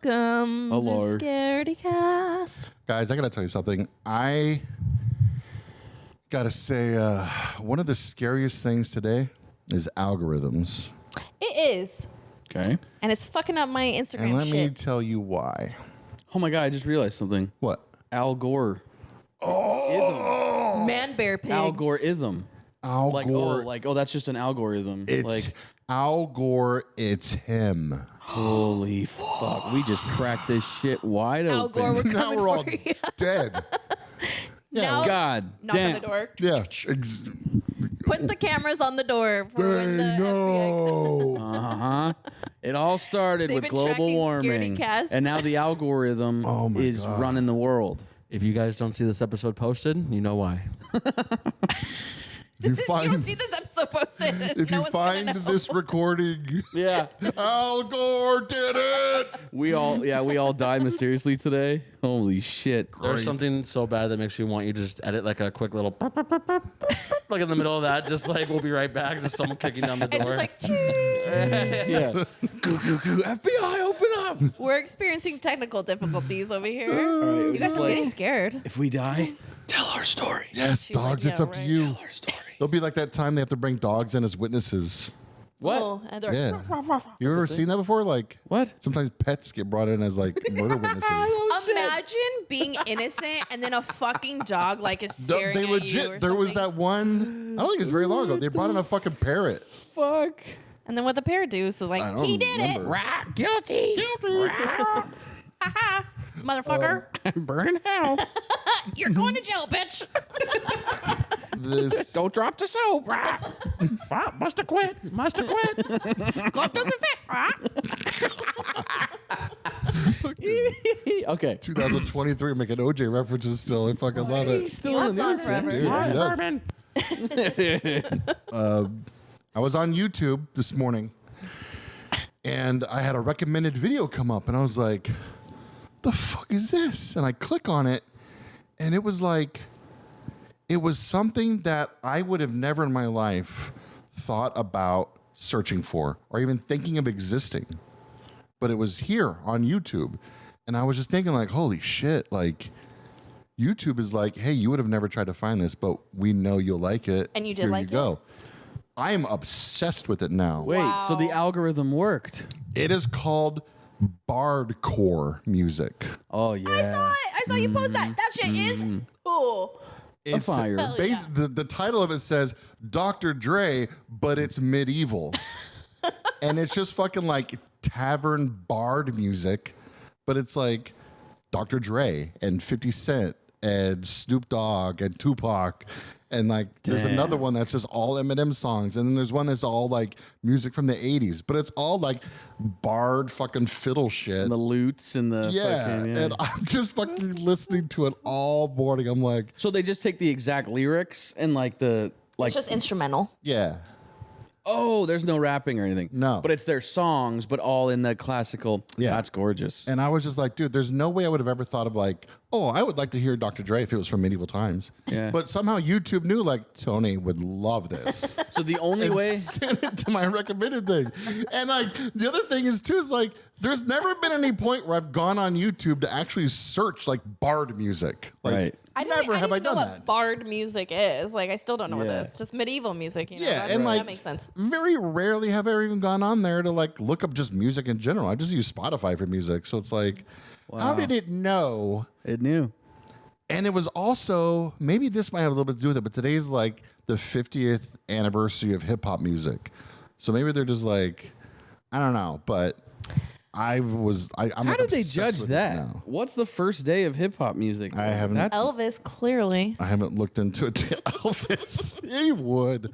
Welcome to Lord. Scaredycast. Guys, I gotta tell you something. I gotta say, one of the scariest things today is algorithms. It is. Okay. And it's fucking up my Instagram And let me shit. tell you why. Oh my God, I just realized something. What? Al Gore. Man bear pig. Algorithm. Al Gore. That's just an algorithm. It's Al Gore, it's him. Holy fuck. We just cracked this shit wide Al open. Gore, we're Now coming we're all for you. dead. Now, God knock damn. on the door. Yeah. Put the cameras on the door for when the They know. Uh-huh. It all started They've with been global tracking warming. Scaredycast. And now the algorithm Oh my is God. running the world. If you guys don't see this episode posted, you know why. If you You find, don't see this episode posted. if No you one's find gonna know. this recording, Yeah. Al Gore did it. we all died mysteriously today. Holy shit. There's something so bad that makes me want you to just edit like a quick little like in the middle of that, just like we'll be right back. Just someone kicking down the door. It's just like, Yeah. FBI, open up. we're experiencing technical difficulties over here. right, You guys just are like- getting scared. If we die, tell our story. Yes, She's like, dogs, it's yeah, up to right. you. Tell our story. It'll be like that time they have to bring dogs in as witnesses. What? Oh, and they're Yeah. You ever seen that before? Like, What? sometimes pets get brought in as like murder witnesses. Imagine being innocent and then a fucking dog like is staring They at you legit. or There was something. that one. I don't think it was very long ago. They brought in a fucking parrot. Fuck. And then what the parrot do is I like, don't he did remember. it, Guilty. motherfucker. Burn in hell. You're going to jail, bitch. This Don't drop the soap. Must have quit. Must have quit. Glove doesn't fit. Okay. 2023 making OJ references still. I fucking love it. He's still in the news, man. Dude, he does. I was on YouTube this morning, and I had a recommended video come up, and I was like, "The fuck is this?" And I click on it, and it was like, it was something that I would have never in my life thought about searching for or even thinking of existing. But it was here on YouTube, and I was just thinking, like, holy shit, like, YouTube is like, hey, you would have never tried to find this, but we know you'll like it. And you did Here like you go. I am obsessed with it now. Wait, so the Wow. algorithm worked. It is called bardcore music. Oh, yeah. I saw you post that. That shit is cool. It's fire. Hell yeah. the title of it says Dr. Dre, but it's medieval. And it's just fucking like tavern bard music, but it's like Dr. Dre and 50 Cent and Snoop Dogg and Tupac. And like there's Damn. another one that's just all Eminem songs. And then there's one that's all like music from the 80s, but it's all like bard fucking fiddle shit. And the lutes and the Yeah, fucking, and I'm just fucking listening to it all morning. I'm like, So they just take the exact lyrics and like It's just instrumental. yeah, oh, there's no rapping or anything. No. But it's their songs, but all in the classical. Yeah. That's gorgeous. and I was just like, dude, there's no way I would have ever thought of like, oh, I would like to hear Dr. Dre if it was from medieval times. Yeah. But somehow YouTube knew like Tony would love this. So the only way. Send it to my recommended thing. And like the other thing is too is like there's never been any point where I've gone on YouTube to actually search like bard music. Like, Right. Never have I even know done what that. bard music is. Like, I still don't know what Yeah. it is. It's just medieval music. You know? Yeah, That's- and like that makes sense. very rarely have I ever even gone on there to like look up just music in general. I just use Spotify for music. So it's like, how did it know? It knew. And it was also, maybe this might have a little bit to do with it, but today's like the 50th anniversary of hip hop music. So maybe they're just like, I don't know, but I'm How like did they obsessed judge with this that? now. What's the first day of hip hop music? I haven't- That's, Elvis, clearly. I haven't looked into it. Elvis, he would.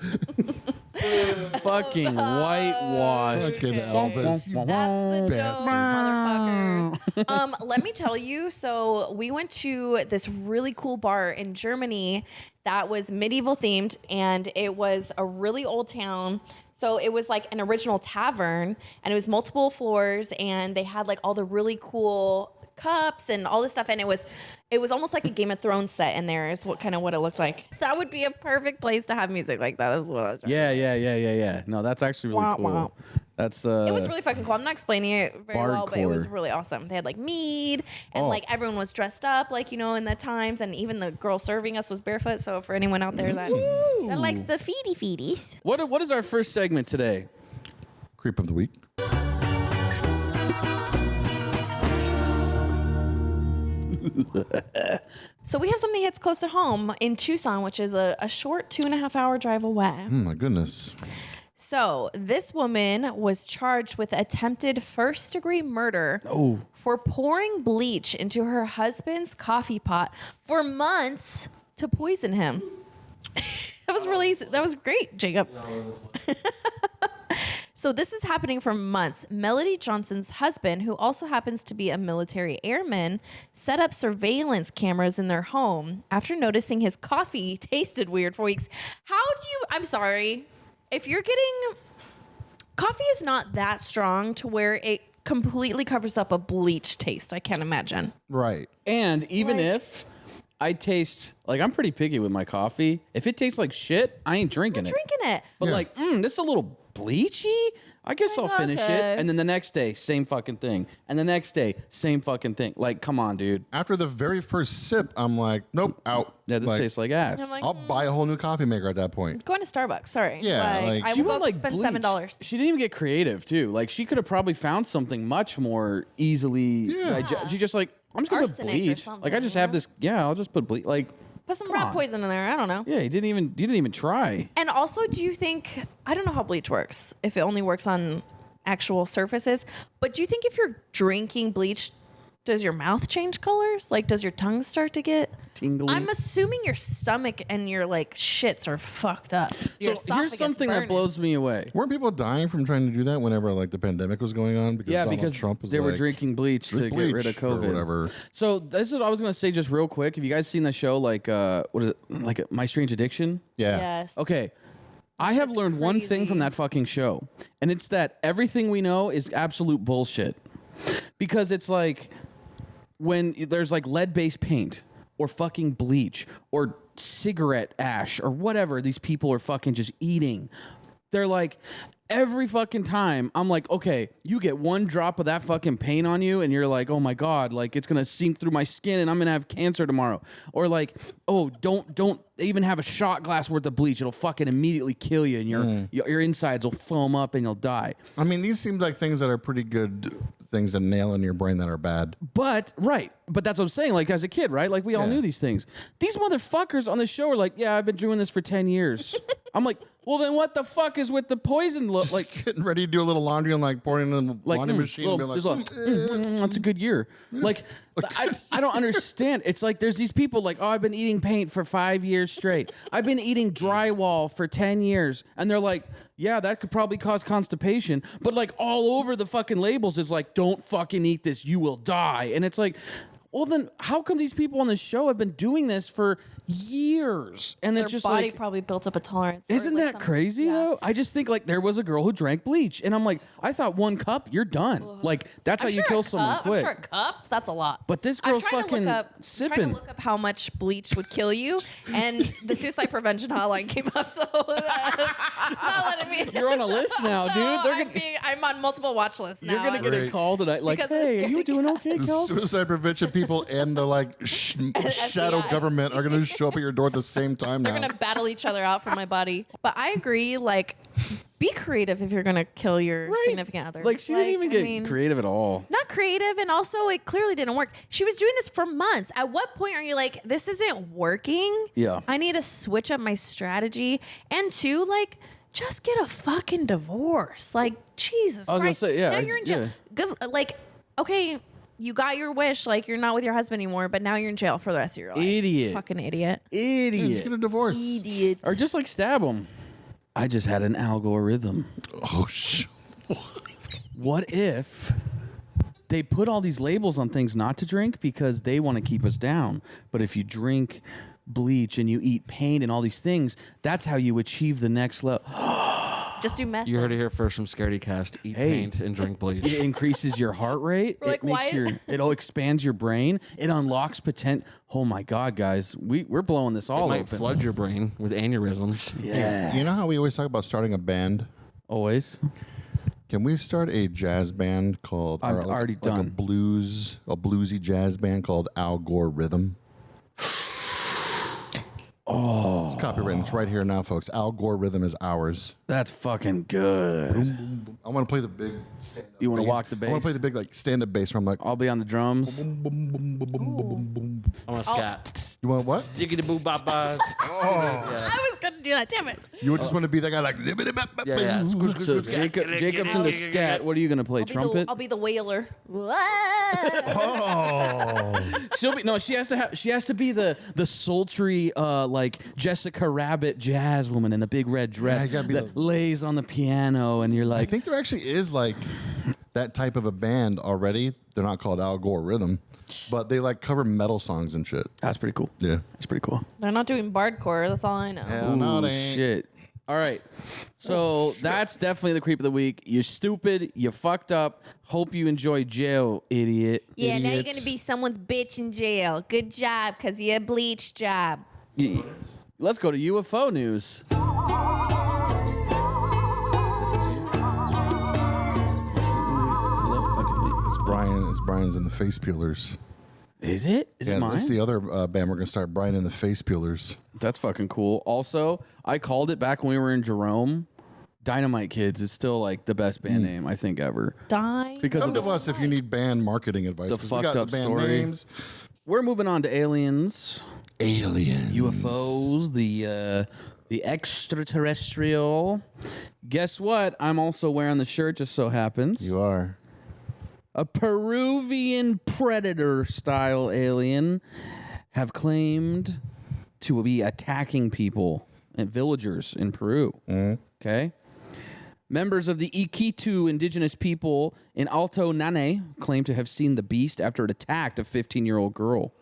fucking whitewashed. Fucking Elvis. you That's the bastard. joke, motherfuckers. Let me tell you. So we went to this really cool bar in Germany that was medieval themed, and it was a really old town. So it was like an original tavern, and it was multiple floors, and they had like all the really cool cups and all this stuff. And it was almost like a Game of Thrones set in there is what it looked like. That would be a perfect place to have music like that. That was what I was trying to say. Yeah. No, that's actually really cool. That's It was really fucking cool. I'm not explaining it very well, but it was Bardcore. really awesome. They had like mead and like everyone was dressed up like, in the times, and even the girl serving us was barefoot. So for anyone out there that likes the feedies. What is our first segment today? Creep of the week. So we have something that's close to home in Tucson, which is a short 2.5 hour drive away. Oh my goodness. So this woman was charged with attempted first-degree murder for pouring bleach into her husband's coffee pot for months to poison him. That was great, Jacob. So this is happening for months. Melody Johnson's husband, who also happens to be a military airman, set up surveillance cameras in their home after noticing his coffee tasted weird for weeks. I'm sorry. If you're getting, coffee is not that strong to where it completely covers up a bleach taste. I can't imagine. Right. And even if I taste, like, I'm pretty picky with my coffee. If it tastes like shit, I ain't drinking it. But like, this is a little bleachy. I guess I'll finish it. And then the next day, same fucking thing. And the next day, same fucking thing. Like, come on, dude. After the very first sip, I'm like, nope, out. Yeah, this tastes like ass. I'm like, I'll buy a whole new coffee maker at that point. going to Starbucks. Sorry. Yeah, like, I she will go like spend bleach. $7. She didn't even get creative, too. Like, she could have probably found something much more easily. She just like, I'm just gonna put Arsenic or bleach. something, Like, I just have this. Yeah, I'll just put bleach. Like, Put some come rat on. poison in there. I don't know. Yeah, you didn't even try. And also, do you think, I don't know how bleach works, if it only works on actual surfaces, but do you think if you're drinking bleach, does your mouth change colors? Like, does your tongue start to get Tingly. I'm assuming your stomach and your like shits are fucked up. Your So here's esophagus something that burning. blows me away. Weren't people dying from trying to do that whenever like the pandemic was going on? Because Yeah, Donald because Trump was they were like, drinking bleach to "Drink get rid of bleach," or COVID. whatever. So this is what I was gonna say just real quick. Have you guys seen the show like what is it? Like My Strange Addiction? Yeah. Yes. Okay. I have shit's learned one thing crazy. from that fucking show, and it's that everything we know is absolute bullshit. Because it's like when there's like lead-based paint or fucking bleach or cigarette ash or whatever these people are fucking just eating. They're like, every fucking time, I'm like, okay, you get one drop of that fucking paint on you and you're like, oh my God, like it's gonna sink through my skin and I'm gonna have cancer tomorrow. Or like, oh, don't even have a shot glass worth of bleach. It'll fucking immediately kill you and your insides will foam up and you'll die. I mean, these seem like things that are pretty good things to nail in your brain that are bad. But that's what I'm saying. Like as a kid, right? Like we all Yeah. knew these things. These motherfuckers on the show are like, yeah, I've been doing this for 10 years. I'm like, well, then what the fuck is with the poison? Like, Getting ready to do a little laundry and like pouring it in the like laundry machine and being like, that's a good year. Like, I don't understand. It's like there's these people like, oh, I've been eating paint for 5 years straight. I've been eating drywall for 10 years. And they're like, yeah, that could probably cause constipation. But like all over the fucking labels is like, don't fucking eat this. You will die. And it's like, well, then how come these people on this show have been doing this for years? And Their it's just body like, probably built up a tolerance. or, isn't like, that some- crazy yeah. though? I just think like there was a girl who drank bleach, and I'm like, I thought one cup, you're done. Like that's I'm how you sure kill a someone cup, quick. I'm sure a cup, that's a lot. But this I'm girl's trying fucking to trying sipping. to look up how much bleach would kill you, and the suicide prevention hotline came up, so it's not letting me. You're on a list now, So dude. They're gonna, I'm on multiple watch lists now. you're gonna get a Great. call tonight, like, Because of the hey, are you scary doing okay, the Kelsey? suicide prevention people and the like shadow FBI. government are going to show up at your door at the same time They're now. gonna battle each other out for my body. But I agree, like, be creative if you're gonna kill your significant other. Like she didn't even I get mean, creative at all. not creative, and also it clearly didn't work. She was doing this for months. At what point are you like, this isn't working? Yeah. I need to switch up my strategy. And two, like, just get a fucking divorce. Like, Jesus I was gonna Christ. say, yeah, Now you're in jail. yeah. Good, like, okay, you got your wish. Like, you're not with your husband anymore, but now you're in jail for the rest of your life. Idiot. Fucking idiot. Just Idiot. get a divorce. Idiot. Or just like stab them. I just had an algorithm. Oh, shit. What if they put all these labels on things not to drink because they want to keep us down? But if you drink bleach and you eat paint and all these things, that's how you achieve the next level. Just do meth. You heard it here first from Scaredycast. Eat paint and drink bleach. It increases your heart rate. We're like, why- It'll expand your brain. It unlocks potential. Oh my God, guys, we're blowing this all It might open. flood your brain with aneurysms. Yeah, You know how we always talk about starting a band? always. Can we start a jazz band called? I'm or already a done. bluesy jazz band called Al Gore Rhythm. It's copywritten. It's right here now, folks. Al Gore Rhythm is ours. That's fucking good. I want to play the big stand-up You wanna bass. walk the I want bass? to play the big like stand-up bass where I'm like, I'll be on the drums. boom, boom, boom, boom, boom, boom, boom. I want to scat. You want what? Diggity boo ba ba. I was gonna do that. Damn it. You would just want to be that guy like. Yeah. So Jacob's in the scat. What are you gonna play? Trumpet? I'll be the wailer. She has to be the sultry like Jessica Rabbit jazz woman in the big red dress you gotta be that lays on the piano, and you're I like, think there actually is like that type of a band already. They're not called Al Gore Rhythm, but they like cover metal songs and shit. that's pretty cool. Yeah. That's pretty cool. They're not doing bardcore. That's all I know. Hell no, Ooh, they ain't. shit. All right. So that's definitely the creep of the week. You're stupid. You fucked up. Hope you enjoy jail, idiot. Yeah, now you're Idiots. gonna be someone's bitch in jail. Good job, cause you a bleach job. Yeah. Let's go to UFO news. This is you. It's Brian's in the Face Peelers. Is it? Is it mine? That's the other band we're gonna start. Brian and the Face Peelers. That's fucking cool. Also, I called it back when we were in Jerome. Dynamite Kids is still like the best band name I think ever. Die. Because Come of to us if you need band marketing advice. the 'cause we fucked got up the band story. names. we're moving on to aliens, Aliens. UFOs, the extraterrestrial. Guess what? I'm also wearing the shirt. Just so happens. You are. A Peruvian predator-style alien have claimed to be attacking people and villagers in Peru. Okay? Members of the Iquitu indigenous people in Alto Nane claim to have seen the beast after it attacked a 15-year-old girl.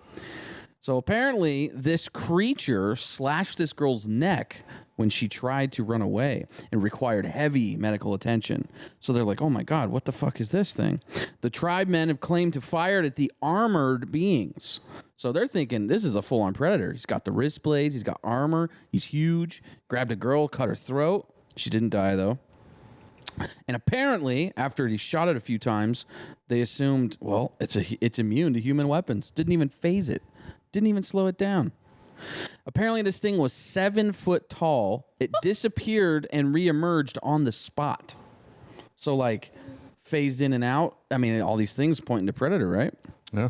So apparently, this creature slashed this girl's neck when she tried to run away and required heavy medical attention. So they're like, oh my God, what the fuck is this thing? The tribe men have claimed to fire at the armored beings. So they're thinking this is a full-on predator. He's got the wrist blades, he's got armor, he's huge, grabbed a girl, cut her throat. She didn't die though. And apparently, after he shot it a few times, they assumed, well, it's immune to human weapons. Didn't even phase it. Didn't even slow it down. Apparently, this thing was 7 foot tall. It disappeared and reemerged on the spot. So, like, phased in and out. I mean, all these things pointing to predator, right? Yeah.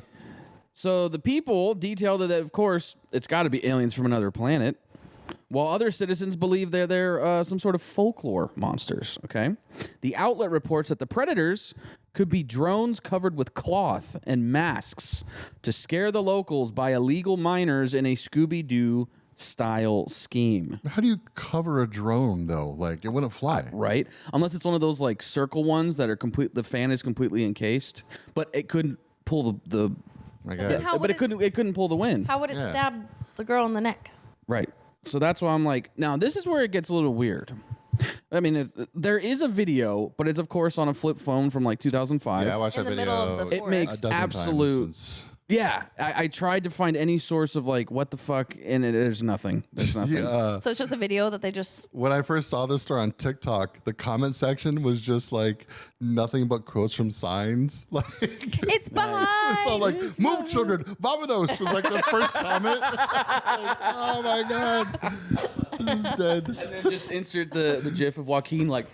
So the people detailed that, of course, it's got to be aliens from another planet, while other citizens believe they're some sort of folklore monsters, okay? The outlet reports that the predators could be drones covered with cloth and masks to scare the locals by illegal miners in a Scooby-Doo style scheme. How do you cover a drone though? Like it wouldn't fly. Right? Unless it's one of those like circle ones that are the fan is completely encased, but it couldn't pull the My God. How but would it couldn't pull the wind. How would it stab the girl in the neck? Right. So that's why I'm like, now this is where it gets a little weird. I mean, there is a video, but it's of course on a flip phone from like 2005. Yeah, I watched In that the video. middle of the It forest. makes a dozen absolute. times since- Yeah, I tried to find any source of like what the fuck, and there's nothing. There's nothing. Yeah. So it's just a video that they just. When I first saw this story on TikTok, the comment section was just like nothing but quotes from signs. Like It's behind. it's all like "Move, children, vamonos" was like the first comment. It's like, oh my God, this is dead. And then just insert the gif of Joaquin like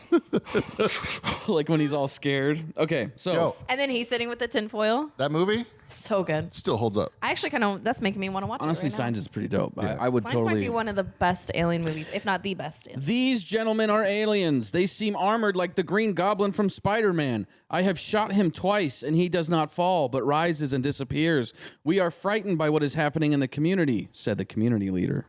when he's all scared. Okay, so Yo, And then he's sitting with the tinfoil. that movie So good. still holds up. I actually kind of. That's making me want to watch honestly, it. Right Signs is pretty dope. Yeah. I would Signs might totally. be one of the best alien movies, if not the best. These gentlemen are aliens. They seem armored like the Green Goblin from Spider-Man. I have shot him twice, and he does not fall, but rises and disappears. We are frightened by what is happening in the community, said the community leader.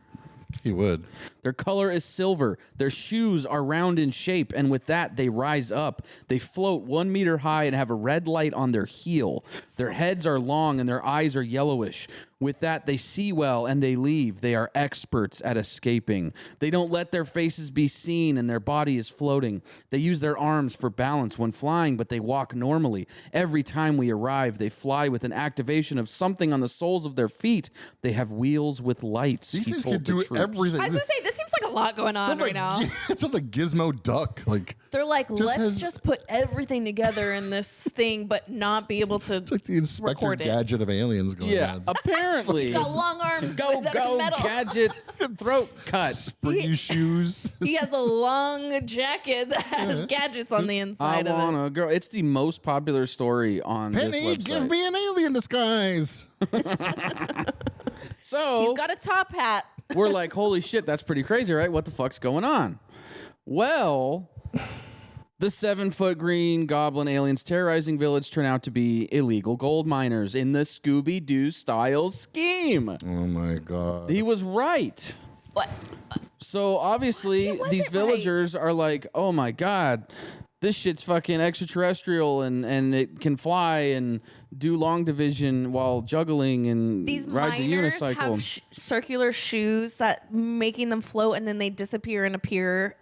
He would. Their color is silver. Their shoes are round in shape, and with that, they rise up. They float 1 meter high and have a red light on their heel. Their heads are long, and their eyes are yellowish. With that, they see well and they leave. They are experts at escaping. They don't let their faces be seen and their body is floating. They use their arms for balance when flying, but they walk normally. Every time we arrive, they fly with an activation of something on the soles of their feet. They have wheels with lights. These he things told can the do troops. everything. I was gonna say this seems like a lot going on right now. It sounds like Gizmo Duck. Like They're like, let's has- just put everything together in this thing, but not be able to it's like the Inspector record it. Gadget of aliens going Yeah, on. apparently. He's got long arms. Go, that are go, metal. Gadget. Throat cut. Springy shoes. He has a long jacket that has gadgets on the I inside of it. want a girl. It's the most popular story on Penny, this website. give me an alien disguise. So He's got a top hat. we're like, holy shit, that's pretty crazy, right? What the fuck's going on? Well, the 7-foot green goblin aliens terrorizing village turn out to be illegal gold miners in the Scooby-Doo style scheme. Oh my god. He was right. What? So obviously, He wasn't these right. villagers are like, oh my god, this shit's fucking extraterrestrial and it can fly and do long division while juggling and These rides a miners unicycle. have circular shoes that making them float and then they disappear and appear.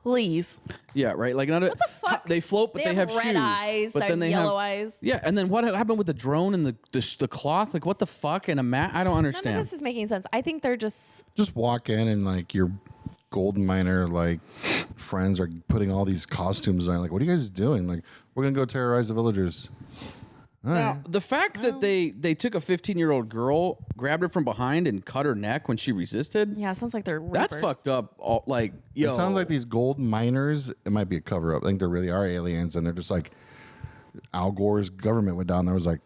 Please. Yeah, right. Like what the fuck? They float, but they have red shoes. eyes. But They then have they yellow have eyes. Yeah, and then what happened with the drone and the cloth? Like what the fuck and a mat? I don't None understand. of this is making sense. I think they're just Just walk in and like your gold miner like friends are putting all these costumes on. Like, what are you guys doing? Like, we're gonna go terrorize the villagers. All right. Now, the fact that they took a 15-year-old girl, grabbed her from behind, and cut her neck when she resisted. yeah. It sounds like they're That's reapers. fucked up. Like, yo, It sounds like these gold miners. It might be a cover up. I think there really are aliens, and they're just like Al Gore's government went down there. Was like,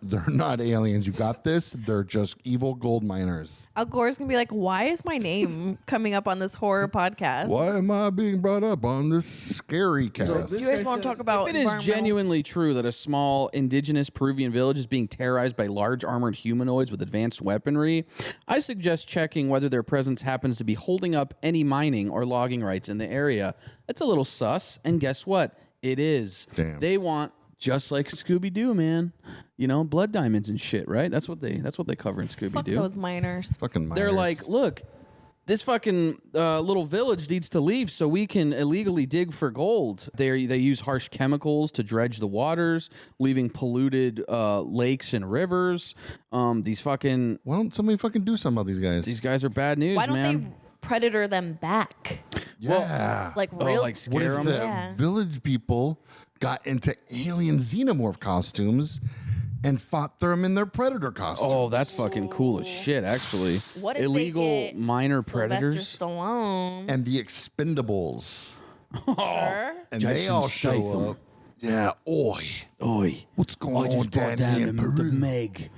they're not aliens. You got this. They're just evil gold miners. Al Gore's gonna be like, why is my name coming up on this horror podcast? Why am I being brought up on this scary cast? You guys want to talk about if it is environmental- genuinely true that a small indigenous Peruvian village is being terrorized by large armored humanoids with advanced weaponry, I suggest checking whether their presence happens to be holding up any mining or logging rights in the area. That's a little sus, and guess what? It is. Damn. They want, just like Scooby-Doo, man, you know, blood diamonds and shit, right? That's what they cover in Fuck Scooby-Doo. those miners. Fucking miners. They're like, look, this fucking little village needs to leave so we can illegally dig for gold. They use harsh chemicals to dredge the waters, leaving polluted lakes and rivers. These fucking why don't somebody fucking do something about these guys? are bad news, Why don't man. they predator them back? Yeah. Like Oh, real? like What scare if them? the Yeah. village people got into alien xenomorph costumes and fought them in their predator costumes? Oh, that's fucking cool as shit, actually. What if Illegal they get minor Sylvester predators. Stallone? And the Expendables. Sure. And Jason they all show Statham. up. Yeah, oi. Oi, What's going on down here in Peru? Meg.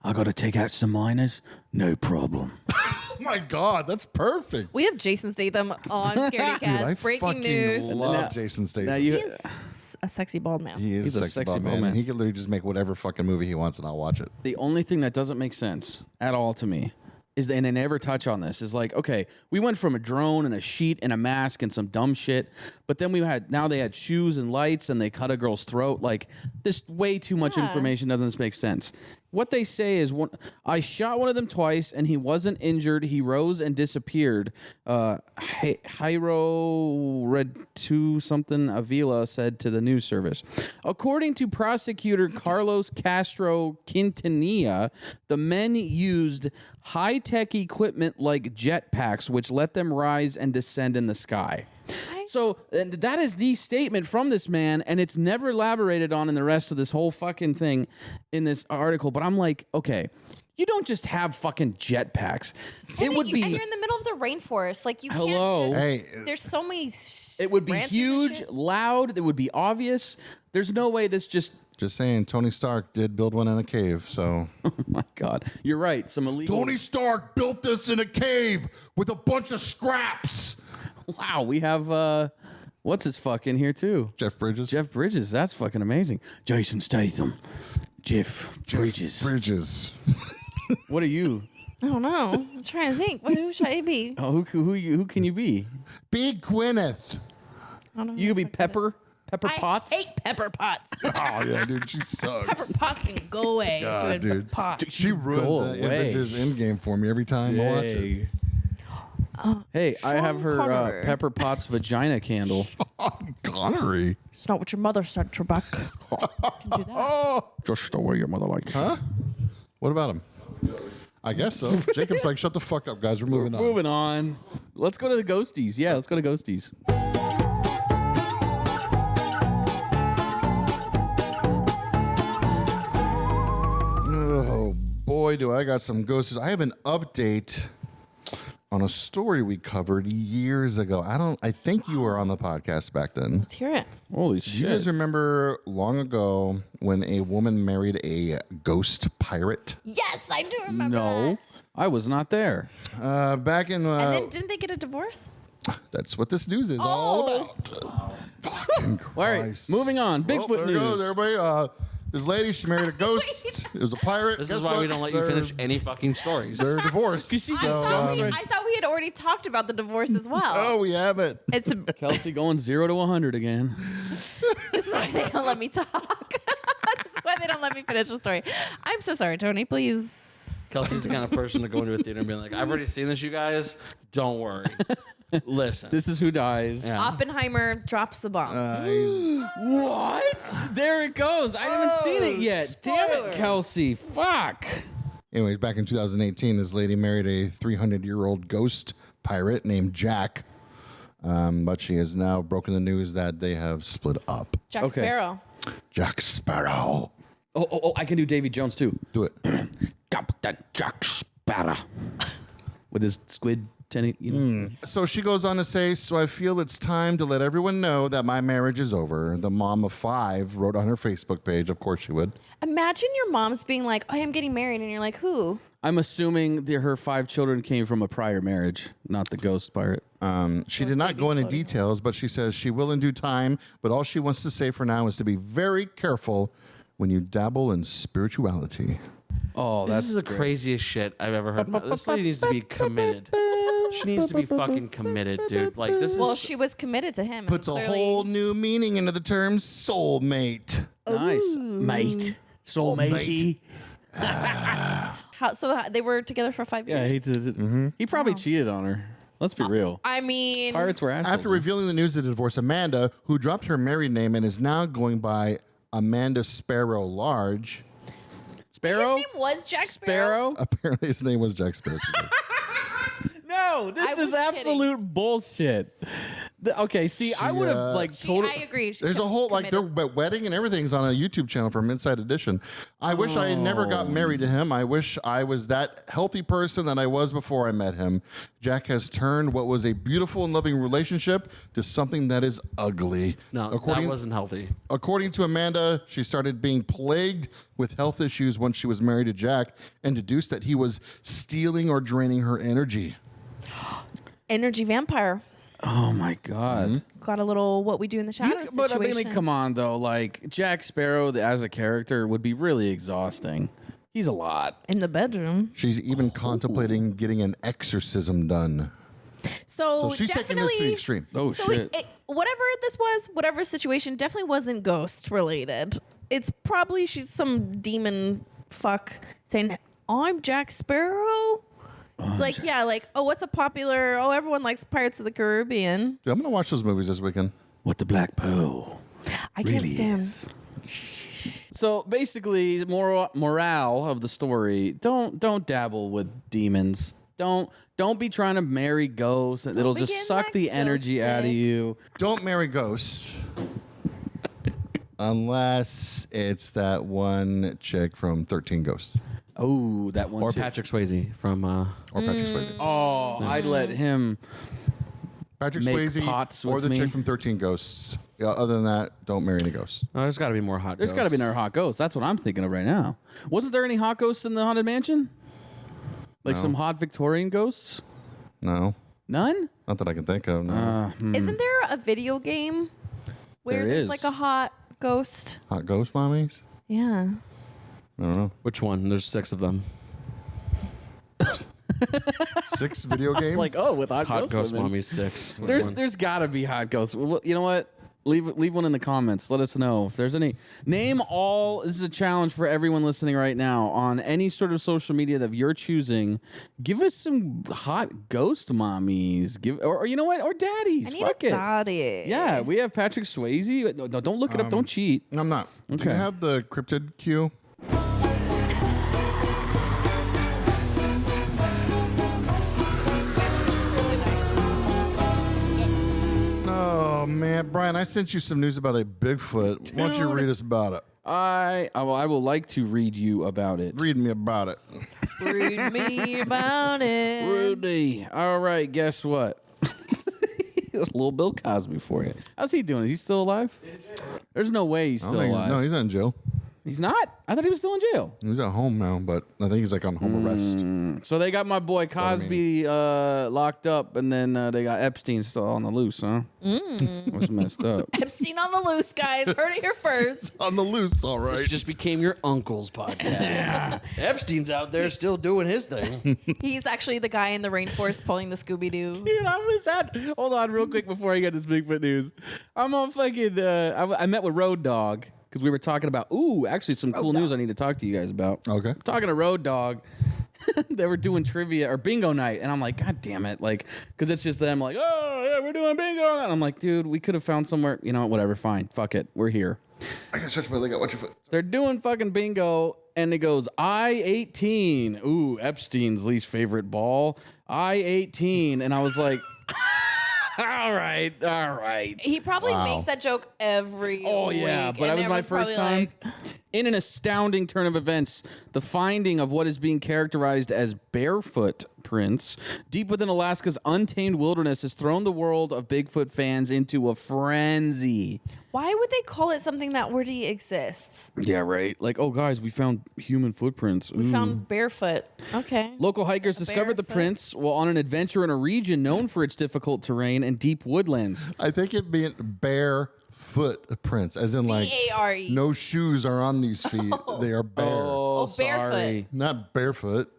I got to take out some miners. No problem. Oh my God, that's perfect. We have Jason Statham on Scaredycast. Dude, I Breaking fucking news. love Now- Jason Statham. Now He you, is a sexy bald man. he is He's a sexy bald man. And he can literally just make whatever fucking movie he wants and I'll watch it. the only thing that doesn't make sense at all to me is, and they never touch on this, is like, okay, we went from a drone and a sheet and a mask and some dumb shit, but then now they had shoes and lights and they cut a girl's throat. Like, this way too much Yeah. information doesn't make sense. What they say is, I shot one of them twice and he wasn't injured. He rose and disappeared. Jairo Red 2 something Avila said to the news service. According to prosecutor Carlos Castro Quintanilla, the men used high-tech equipment like jetpacks, which let them rise and descend in the sky. So and that is the statement from this man, and it's never elaborated on in the rest of this whole fucking thing in this article. But I'm like, okay, you don't just have fucking jetpacks. It would And you're be in the middle of the rainforest. Like you Hello. can't just. Hey, There's so many. it would be branches and huge, shit. loud. It would be obvious. There's no way this just. Just saying, Tony Stark did build one in a cave, so. Oh my God, you're right. Some illegal. Tony Stark built this in a cave with a bunch of scraps. Wow, we have what's his fuck in here too? Jeff Bridges. Jeff Bridges. That's fucking amazing. Jason Statham. Jeff Bridges. Bridges. What are you? I don't know. I'm trying to think. Who should I be? Oh, who can you be? Big Gwyneth. I don't know You could be who the fuck that Pepper. Pepper Potts? I hate Pepper Potts. Oh yeah, dude, she sucks. Pepper Potts can go away God, to a dude. pot. She ruins Go the away. Avengers Endgame for me every time I watch it. Hey, I have her Connery. Pepper Potts vagina candle. Connery. It's not what your mother said, Trebek. Can do that. Just the way your mother likes. Huh? What about him? I guess so. Jacob's like, shut the fuck up, guys. We're moving on. Moving on. Let's go to the ghosties. Yeah, let's go to ghosties. Oh boy, do I got some ghosts. I have an update on a story we covered years ago. I think you were on the podcast back then. Let's hear it. Holy Do you guys shit. remember long ago when a woman married a ghost pirate? Yes, I do remember No, that. I was not there. Back in And then didn't they get a divorce? that's what this news is all about. Fucking Christ. All right, moving on. Bigfoot Well, there news. goes everybody. This lady, she married a ghost. It was a pirate. This Guess is why what? we don't let you They're- finish any fucking stories. They're divorced. You see, I just So, jumps right- thought we had already talked about the divorce as well. oh, we haven't. It's Kelsey going 0 to 100 again. this is why they don't let me talk. This is why they don't let me finish the story. I'm so sorry, Tony. Please. Kelsey's the kind of person to go into a theater and be like, I've already seen this, you guys. Don't worry. Listen. This is who dies. Yeah. Oppenheimer drops the bomb. What? There it goes. I haven't seen it yet. Damn it, Kelsey. Fuck. Anyways, back in 2018, this lady married a 300-year-old ghost pirate named Jack. But she has now broken the news that they have split up. Jack Okay. Sparrow. Jack Sparrow. Oh, I can do Davy Jones too. Do it. Captain Jack Sparrow. With his squid tenny, you know. So she goes on to say, so I feel it's time to let everyone know that my marriage is over. The mom of 5 wrote on her Facebook page. Of course she would. Imagine your mom's being like, "Oh, I'm getting married," and you're like, "Who?" I'm assuming that her 5 children came from a prior marriage, not the ghost pirate. She did not go into details, but she says she will in due time. But all she wants to say for now is to be very careful when you dabble in spirituality. Oh, This that's is the craziest shit I've ever heard. This lady needs to be committed. She needs to be fucking committed, dude. Like, this Well, is... she was committed to him. Puts a whole new meaning into the term soulmate. nice, mate. Soulmatey. So they were together for 5 Yeah, years. he probably cheated on her. Let's be real. I mean, Pirates were assholes. After revealing the news of the divorce, Amanda, who dropped her married name and is now going by Amanda Sparrow Large, Sparrow? his name was Jack Sparrow. apparently his name was Jack Sparrow. she says. No, this I is was absolute bullshit. Okay, see, I would have like totally. I agree. She There's a whole like their committed. wedding and everything's on a YouTube channel from Inside Edition. I wish I never got married to him. I wish I was that healthy person that I was before I met him. Jack has turned what was a beautiful and loving relationship to something that is ugly. No, that wasn't healthy. According to Amanda, she started being plagued with health issues once she was married to Jack and deduced that he was stealing or draining her energy. Energy vampire. Oh my god. Got a little what we do in the shadows But I situation. mean, come on though. Like Jack Sparrow as a character would be really exhausting. He's a lot. In the bedroom. She's even contemplating getting an exorcism done. So, So she's taking this to the definitely. extreme. Oh So shit. whatever this was, whatever situation, definitely wasn't ghost related. It's probably she's some demon fuck saying, "I'm Jack Sparrow." It's like, yeah, like, oh, what's a popular? Oh, everyone likes Pirates of the Caribbean. Dude, I'm going to watch those movies this weekend. What the Black Pearl I can't really stand. is. So basically, morale of the story: don't dabble with demons. Don't be trying to marry ghosts. It'll be just getting suck that the energy ghost out of dick. you. Don't marry ghosts. Unless it's that one chick from 13 Ghosts. Oh, that one. Or chick. Patrick Swayze from... Or Patrick Swayze. Oh, I'd let him. Patrick make Swayze pots or with the me. chick from 13 Ghosts. Yeah, other than that, don't marry any ghosts. Oh, there's got to be more hot There's got to be another hot ghost. That's what I'm thinking of right now. Wasn't there any hot ghosts in the Haunted Mansion? Like No. some hot Victorian ghosts? No, None? not that I can think of. No. Isn't there a video game where There there's is. like a hot ghost? Hot ghost mommies? Yeah. I don't know. Which one? There's 6 of them. 6 video games? Like, oh, with hot, Hot Ghost women. Mommy 6. Which one? There's got to be hot ghosts. Well, you know what? Leave one in the comments. Let us know if there's any. Name all. This is a challenge for everyone listening right now on any sort of social media that you're choosing. Give us some hot ghost mommies. Or you know what? Or daddies. I need Fuck a it. daddy. Yeah, we have Patrick Swayze. No, don't look it up. Don't cheat. I'm not. Do Okay. you have the cryptid cue? Oh man, Brian, I sent you some news about a Bigfoot. Why don't you read us about it? I will like to read you about it. Read me about it. Read me about it. Rudy. All right, guess what? Little Bill Cosby for you. How's he doing? Is he still alive? There's no way he's still alive. No, he's not in jail. He's not? I thought he was still in jail. He's at home now, but I think he's like on home arrest. So they got my boy Cosby locked up, and then they got Epstein still on the loose, huh? What's messed up? Epstein on the loose, guys. Heard it here first. On the loose, all right. It just became your uncle's podcast. Epstein's out there still doing his thing. He's actually the guy in the rainforest pulling the Scooby-Doo. Dude, I was at. Hold on, real quick before I get this Bigfoot news. I'm on fucking. I met with Road Dog because we were talking about. Actually, some cool news I need to talk to you guys about. Okay. I'm talking to Road Dog. They were doing trivia or bingo night, and I'm like, God damn it, like, because it's just them, like, oh yeah, we're doing bingo, and I'm like, dude, we could have found somewhere, you know, whatever, fine, fuck it, we're here. I gotta stretch my leg out. Watch your foot. They're doing fucking bingo, and it goes I-18. Ooh, Epstein's least favorite ball. I-18, and I was like, all right. He probably makes that joke every Oh yeah, week, but and that was my everyone's first probably time. like, In an astounding turn of events, the finding of what is being characterized as barefoot prints deep within Alaska's untamed wilderness has thrown the world of Bigfoot fans into a frenzy. why would they call it something that already exists? Yeah, right. Like, oh guys, we found human footprints. We found barefoot. Okay. Local hikers discovered the barefoot. prints while on an adventure in a region known for its difficult terrain and deep woodlands. I think it being barefoot prints, as in like B-A-R-E. no shoes are on these feet. They are bare. Oh, barefoot. sorry. Not barefoot.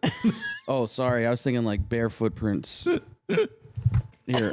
Oh, sorry. I was thinking like bare footprints. Here,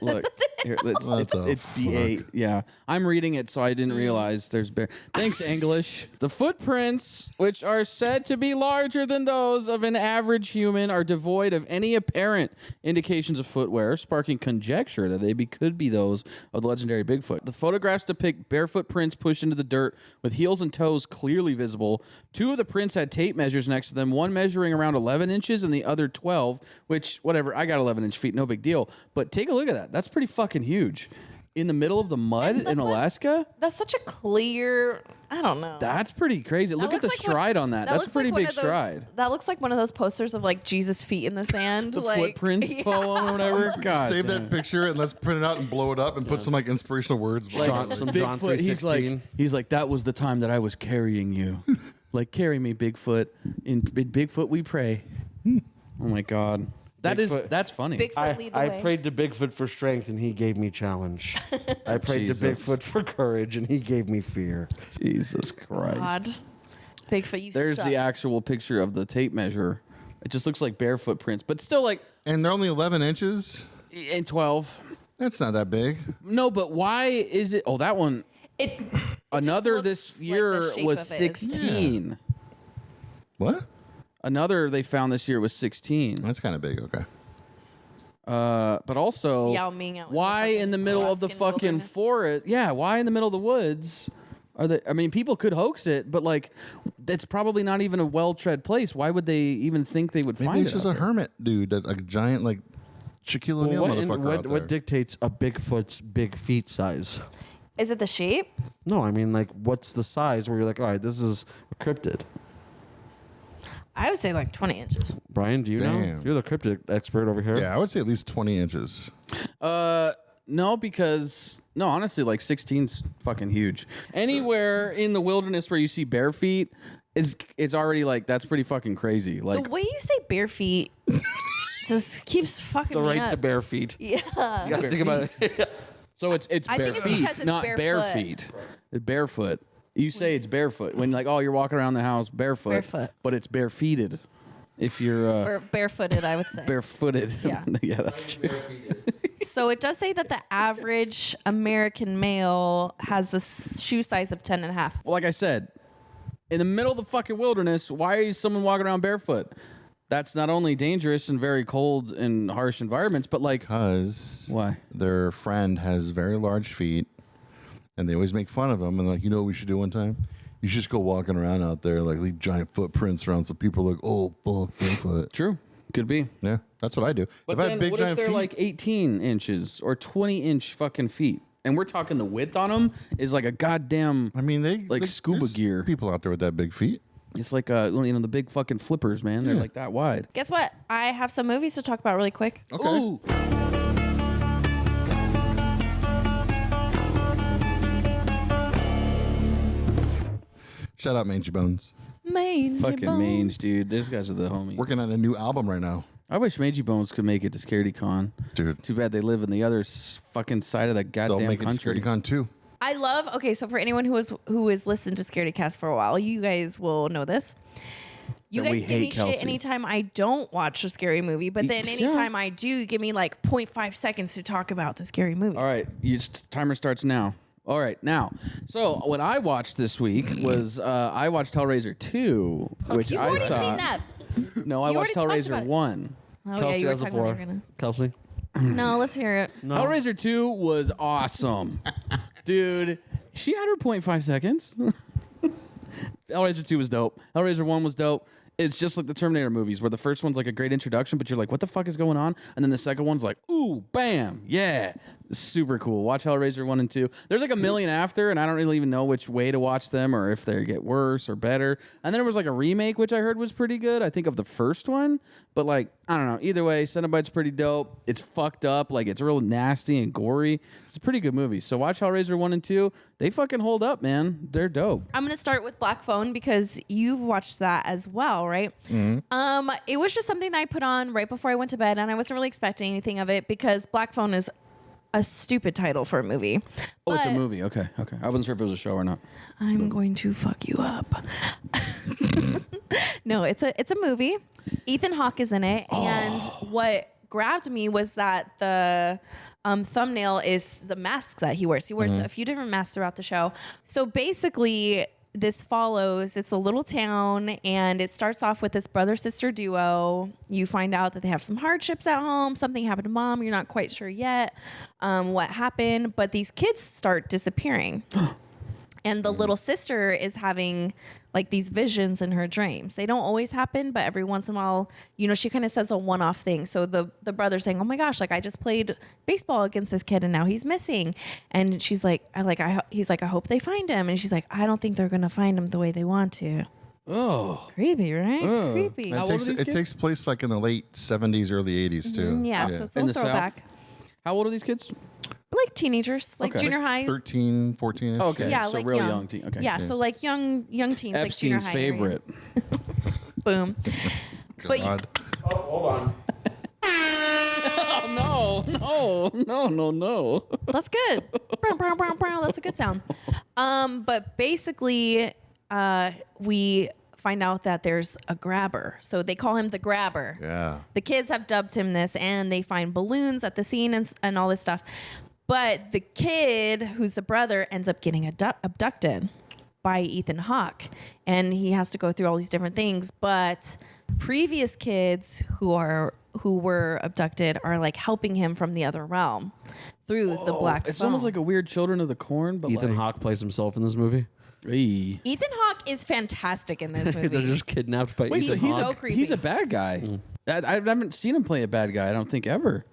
look. Here, it's B8. Yeah, I'm reading it, so I didn't realize there's bear. Thanks, English. The footprints, which are said to be larger than those of an average human, are devoid of any apparent indications of footwear, sparking conjecture that they could be those of the legendary Bigfoot. The photographs depict barefoot prints pushed into the dirt with heels and toes clearly visible. Two of the prints had tape measures next to them, one measuring around 11 inches and the other 12, which, whatever, I got 11-inch feet, no big deal. But take a look at that. That's pretty fucking huge. In the middle of the mud in Alaska? That's such a clear, I don't know. That's pretty crazy. Look at the stride on that. That's a looks pretty like one big of those- stride. That looks like one of those posters of like Jesus' feet in the sand. The like, footprints yeah. poem or whatever. God Save damn. that picture and let's print it out and blow it up and put some like inspirational words. John- some John Bigfoot, 3:16. he's like, that was the time that I was carrying you. Like, carry me, Bigfoot. In Bigfoot we pray. Oh my God. Bigfoot. That's funny. Bigfoot lead the way. I prayed to Bigfoot for strength, and he gave me challenge. I prayed Jesus. to Bigfoot for courage, and he gave me fear. Jesus Christ. God. Bigfoot, you There's suck. the actual picture of the tape measure. It just looks like bare footprints, but still like And they're only 11 inches. in 12. That's not that big. No, but why is it? Oh, that one. It Another looks this like year the shape was of it is- 16. What? Another they found this year was 16. That's kind of big. Okay. But also, Yao Ming out in the why fucking in the middle of the Alaskan fucking wilderness. forest? Yeah, why in the middle of the woods? Are they? I mean, people could hoax it, but like, it's probably not even a well-tread place. Why would they even think they would Maybe find it's it? just out a there? hermit dude, that's a giant like Shaquille O'Neal motherfucker out there. What dictates a Bigfoot's big feet size? Is it the shape? No, I mean, like, what's the size where you're like, all right, this is a cryptid? I would say like 20 inches. Brian, do you know? Damn. You're the cryptid expert over here. Yeah, I would say at least 20 inches. No, because no, honestly, like 16's fucking huge. Anywhere in the wilderness where you see bare feet, it's already like that's pretty fucking crazy. Like, The way you say bare feet just keeps fucking The me right up. to bare feet. Yeah. You gotta think about it. so it's I bare think it's feet, because it's not bare barefoot. feet. It's barefoot. You say it's barefoot when like, oh, you're walking around the house barefoot, Barefoot. but it's barefeeted. if you're Or barefooted, I would say. barefooted. Yeah. Yeah, that's true. So it does say that the average American male has a shoe size of 10 and a half. Well, like I said, in the middle of the fucking wilderness, why is someone walking around barefoot? That's not only dangerous in very cold and harsh environments, but like, Because why? their friend has very large feet, and they always make fun of him. And like, you know what we should do one time? You should just go walking around out there, like leave giant footprints around, so people are like, oh, fuck, barefoot. True. Could be. Yeah, that's what I do. But if I then have big what if giant they're feet, like 18 inches or 20-inch fucking feet? And we're talking the width on them is like a goddamn, I mean, like scuba there's gear. People out there with that big feet. It's like, the big fucking flippers, man. They're like that wide. Guess what? I have some movies to talk about really quick. Okay. Ooh. Shout out Mangy Bones. Mangy Fucking Bones. mange, dude. These guys are the homie. Working on a new album right now, I wish Mangy Bones could make it to Scaredycon. dude. Too bad they live in the other fucking side of the They'll goddamn make it country. Scaredycon too. I love, okay, so for anyone who has listened to Scaredycast for a while, you guys will know this. You That we guys give me hate Kelsey. shit anytime I don't watch a scary movie, but then Yeah. anytime I do, you give me like 0.5 seconds to talk about the scary movie. All right, timer starts now. All right, now. So what I watched this week was I watched Hellraiser 2, which You've I already thought. seen that. No, I You watched already talked about Hellraiser it. 1. Oh, yeah, Kelsey you were has the talking about floor. you were Kelsey. No, let's hear it. No. Hellraiser 2 was awesome. Dude, she had her 0.5 seconds. Hellraiser 2 was dope. Hellraiser 1 was dope. It's just like the Terminator movies, where the first one's like a great introduction, but you're like, what the fuck is going on? And then the second one's like, ooh, bam, yeah. Super cool. Watch Hellraiser 1 and 2. There's like a million after, and I don't really even know which way to watch them or if they get worse or better. And then there was like a remake, which I heard was pretty good, I think, of the first one. But like, I don't know. Either way, Cenobite's pretty dope. It's fucked up. Like, it's real nasty and gory. It's a pretty good movie. So watch Hellraiser 1 and 2. They fucking hold up, man. They're dope. I'm going to start with Black Phone because you've watched that as well, right? It was just something that I put on right before I went to bed, and I wasn't really expecting anything of it because Black Phone is a stupid title for a movie. Oh, it's a But movie. Okay. I wasn't sure if it was a show or not. I'm going to fuck you up. No, it's a movie. Ethan Hawke is in it, and what grabbed me was that the thumbnail is the mask that he wears. He wears a few different masks throughout the show. So basically, this follows, it's a little town, and it starts off with this brother-sister duo. You find out that they have some hardships at home. Something happened to mom. You're not quite sure yet what happened, but these kids start disappearing. And the little sister is having like these visions in her dreams. They don't always happen, but every once in a while, you know, she kind of says a one-off thing. So the brother's saying, "Oh my gosh, like I just played baseball against this kid and now he's missing." And she's like, he's like, "I hope they find him." And she's like, "I don't think they're going to find him the way they want to." Oh. Creepy, right? Creepy. How old are these It kids? takes place like in the late 70s, early 80s too. Yeah, so it's a In little the throwback. South? How old are these kids? Like teenagers, like Okay. junior high. 13, 14. Oh, okay. Yeah, so like real young. young teen. Okay. Yeah, so like young teens, like junior Epstein's high. favorite. Boom. But God. Oh, hold on. No. that's good. Brow, brow, brow, brow. That's a good sound. But basically, we find out that there's a grabber. So they call him the grabber. Yeah. The kids have dubbed him this, and they find balloons at the scene and all this stuff. But the kid, who's the brother, ends up getting abducted by Ethan Hawke, and he has to go through all these different things. But previous kids who were abducted are like helping him from the other realm through the black. It's phone. almost like a weird Children of the Corn, but Ethan like, Hawke plays himself in this movie. Hey. Ethan Hawke is fantastic in this movie. They're just kidnapped by Wait, so Ethan he's Hawke. so creepy. He's a bad guy. I haven't seen him play a bad guy. I don't think ever.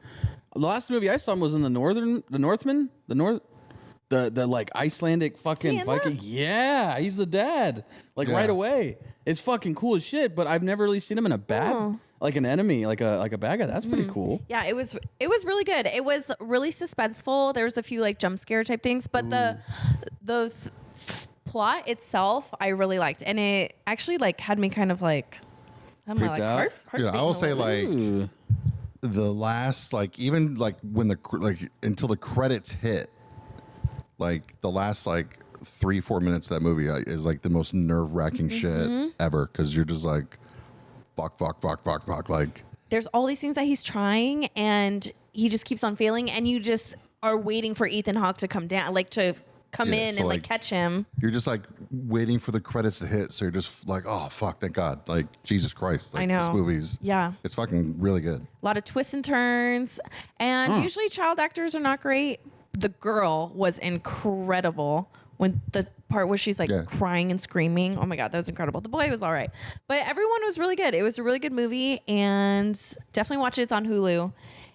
The last movie I saw him was in the Northman, the like Icelandic fucking Is he in Viking. that? Yeah, he's the dad. Like Yeah. right away. It's fucking cool as shit. But I've never really seen him in a bad, like an enemy, like a bad guy. That's pretty cool. Yeah, it was really good. It was really suspenseful. There was a few like jump scare type things, but the plot itself I really liked, and it actually like had me kind of like, I don't know, Creeped like out? heart Yeah, I beating will a say little bit. like Ooh. the last, like even like when until the credits hit, like the last like 3-4 minutes of that movie is like the most nerve-wracking shit ever, because you're just like, fuck. Like, there's all these things that he's trying, and he just keeps on failing, and you just are waiting for Ethan Hawke to come down, like to come in and like catch him. You're just like waiting for the credits to hit, so you're just like, oh fuck, thank God, like Jesus Christ, like, I know. this movie's it's fucking really good. A lot of twists and turns, and usually child actors are not great. The girl was incredible. When the part where she's like crying and screaming, oh my God, that was incredible. The boy was all right, but everyone was really good. It was a really good movie, and definitely watch it. It's on Hulu.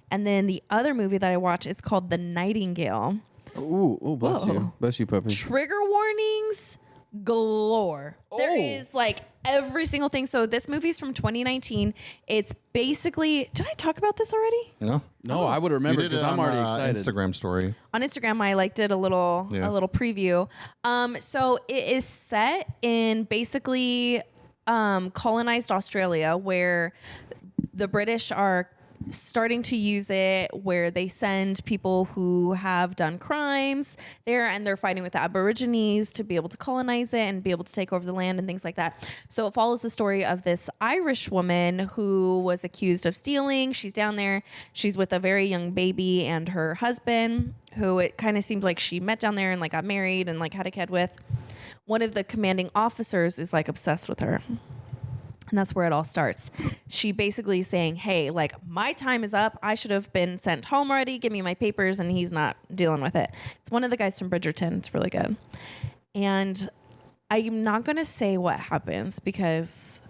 And then the other movie that I watched, it's called The Nightingale. Ooh, bless you. Bless you, puppy. Trigger warnings galore. There is like every single thing. So this movie's from 2019. It's basically, did I talk about this already? No, I would remember because I'm already excited. Instagram story. On Instagram, I did a little preview. So it is set in basically colonized Australia, where the British are starting to use it, where they send people who have done crimes there, and they're fighting with the Aborigines to be able to colonize it and be able to take over the land and things like that. So it follows the story of this Irish woman who was accused of stealing. She's down there. She's with a very young baby and her husband, who it kind of seems like she met down there and like got married and like had a kid with. One of the commanding officers is like obsessed with her. And that's where it all starts. She basically is saying, hey, like, my time is up. I should have been sent home already. Give me my papers. And he's not dealing with it. It's one of the guys from Bridgerton. It's really good. And I'm not going to say what happens because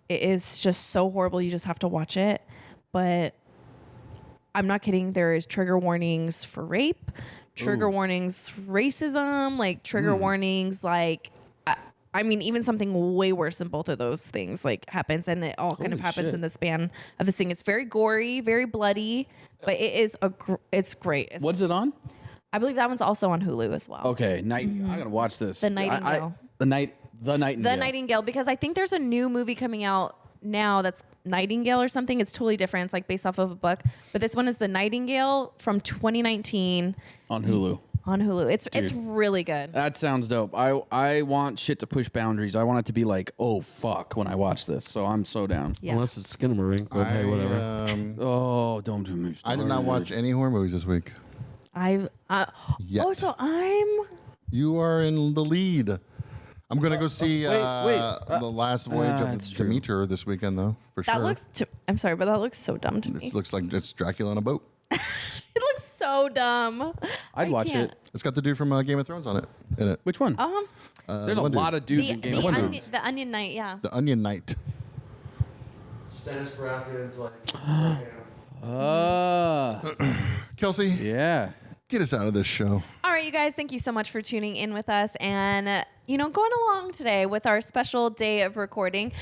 it is just so horrible. You just have to watch it. But I'm not kidding. There is trigger warnings for rape, trigger warnings for racism, like trigger warnings, like, I mean, even something way worse than both of those things like happens, and it all kind of happens in the span of this thing. It's very gory, very bloody, but it is it's great. What's it on? I believe that one's also on Hulu as well. Okay, I gotta watch this. The Nightingale. The Nightingale. The Nightingale, because I think there's a new movie coming out now that's Nightingale or something. It's totally different. It's like based off of a book, but this one is The Nightingale from 2019 on Hulu. On Hulu. It's really good. That sounds dope. I want shit to push boundaries. I want it to be like, oh fuck, when I watch this. So I'm so down. Yeah. Unless it's Skinamarink, but hey, whatever. Oh, don't do me. I did not watch any horror movies this week. Yet. Oh, so You are in the lead. I'm gonna go see the last voyage of Demeter this weekend, though. For that sure. Looks. I'm sorry, but that looks so dumb to me. It looks like it's Dracula on a boat. It looks so dumb. I'd watch it. It's got the dude from Game of Thrones on it. In it. Which one? There's a lot of dudes in Game of Thrones. The Onion Knight, yeah. The Onion Knight. Stannis Baratheon's like. Kelsey. Yeah. Get us out of this show. All right, you guys, thank you so much for tuning in with us and, going along today with our special day of recording.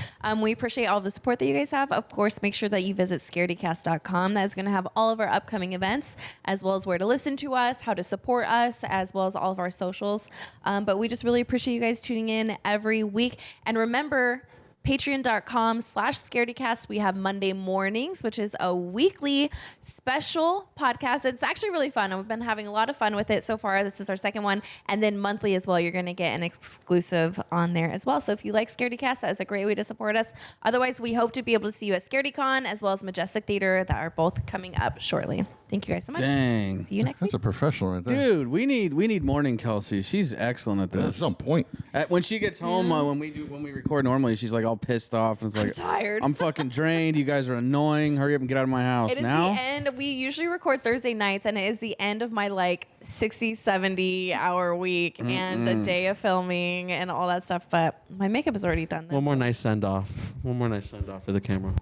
We appreciate all the support that you guys have. Of course, make sure that you visit scaredycast.com. That is going to have all of our upcoming events, as well as where to listen to us, how to support us, as well as all of our socials. But we just really appreciate you guys tuning in every week. And remember, patreon.com/scaredycast. We have Monday mornings, which is a weekly special podcast. It's actually really fun. We've been having a lot of fun with it so far. This is our second one. And then monthly as well, you're going to get an exclusive on there as well. So if you like Scaredycast, that is a great way to support us. Otherwise, we hope to be able to see you at ScaredyCon as well as Majestic Theater that are both coming up shortly. Thank you guys so much. Dang. See you next week. That's a professional right there. Dude, we need morning Kelsey. She's excellent at this. That's on point. When she gets home, when we record normally, she's like all pissed off and it's like, I'm tired. I'm fucking drained. You guys are annoying. Hurry up and get out of my house It is now. the end. We usually record Thursday nights, and it is the end of my 60, 70 hour week and a day of filming and all that stuff. But my makeup is already done. One more nice send off. One more nice send off for the camera.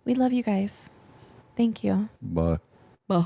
We love you guys. Thank you. Bye. Bye.